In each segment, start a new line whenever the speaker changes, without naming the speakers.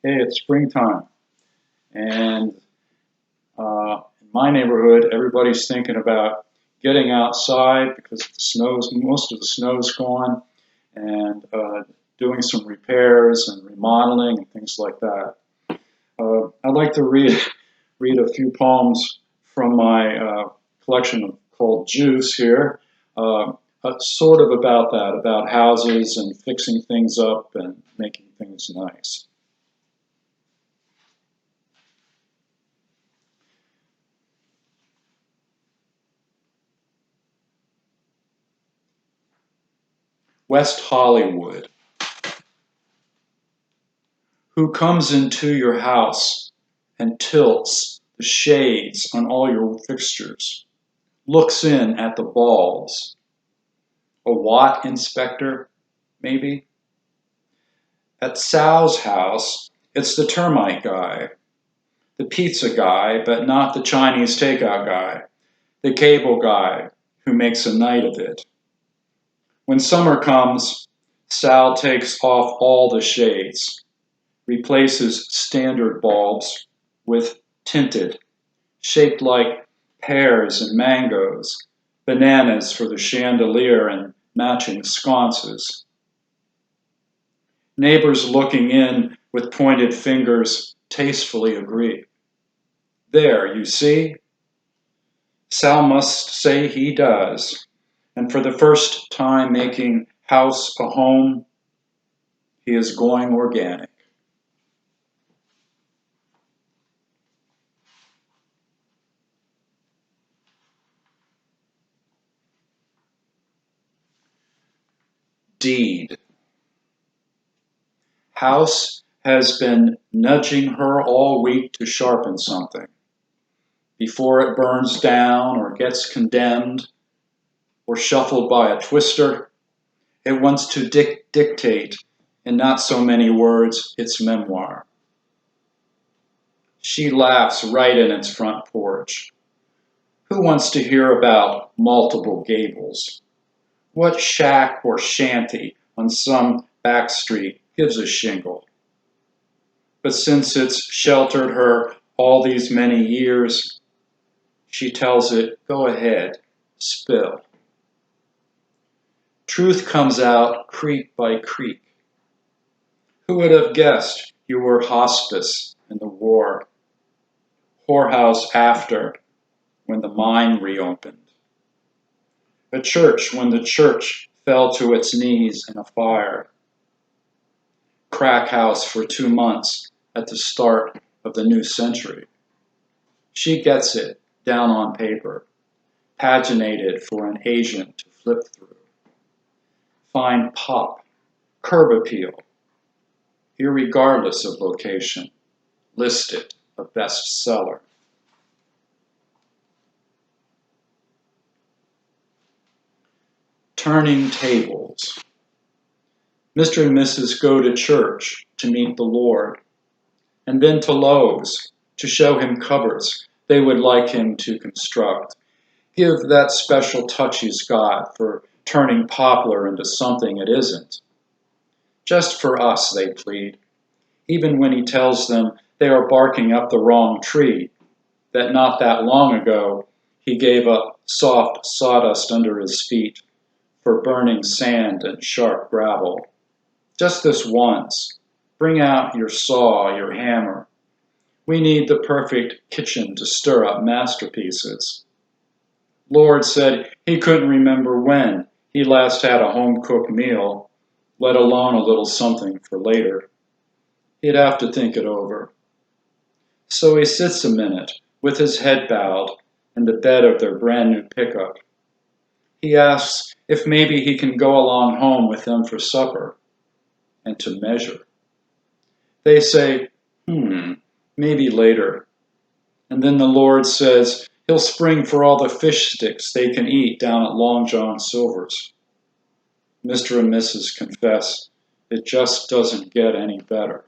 Hey, it's springtime, and in my neighborhood, everybody's thinking about getting outside because most of the snow's gone, and doing some repairs and remodeling and things like that. I'd like to read a few poems from my collection called Juice here, sort of about that, about houses and fixing things up and making things nice. West Hollywood. Who comes into your house and tilts the shades on all your fixtures, looks in at the bulbs. A Watt inspector, maybe? At Sal's house, it's the termite guy, the pizza guy, but not the Chinese takeout guy, the cable guy who makes a night of it. When summer comes, Sal takes off all the shades, replaces standard bulbs with tinted, shaped like pears and mangoes, bananas for the chandelier and matching sconces. Neighbors looking in with pointed fingers tastefully agree. There, you see? Sal must say he does. And for the first time making house a home, he is going organic. Deed. House has been nudging her all week to sharpen something. Before it burns down or gets condemned or shuffled by a twister, it wants to dictate, in not so many words, its memoir. She laughs right in its front porch. Who wants to hear about multiple gables? What shack or shanty on some back street gives a shingle? But since it's sheltered her all these many years, she tells it, go ahead, spill. Truth comes out creak by creak. Who would have guessed you were hospice in the war? Whorehouse after, when the mine reopened. A church when the church fell to its knees in a fire. Crack house for 2 months at the start of the new century. She gets it down on paper, paginated for an agent to flip through. Find pop, curb appeal, irregardless of location, listed a bestseller. Turning tables. Mr. and Mrs. go to church to meet the Lord, and then to Lowe's to show him cupboards they would like him to construct. Give that special touch he's got for turning poplar into something it isn't. Just for us, they plead, even when he tells them they are barking up the wrong tree, that not that long ago he gave up soft sawdust under his feet for burning sand and sharp gravel. Just this once, bring out your saw, your hammer. We need the perfect kitchen to stir up masterpieces. Lord said he couldn't remember when he last had a home-cooked meal, let alone a little something for later. He'd have to think it over. So he sits a minute, with his head bowed, in the bed of their brand new pickup. He asks if maybe he can go along home with them for supper, and to measure. They say, maybe later. And then the Lord says he'll spring for all the fish sticks they can eat down at Long John Silver's. Mr. and Mrs. confess it just doesn't get any better.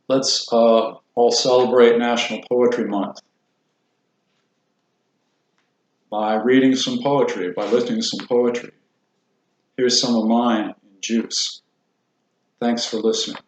Let's all celebrate National Poetry Month. by reading some poetry, by listening to some poetry. Here's some of mine in juice. Thanks for listening.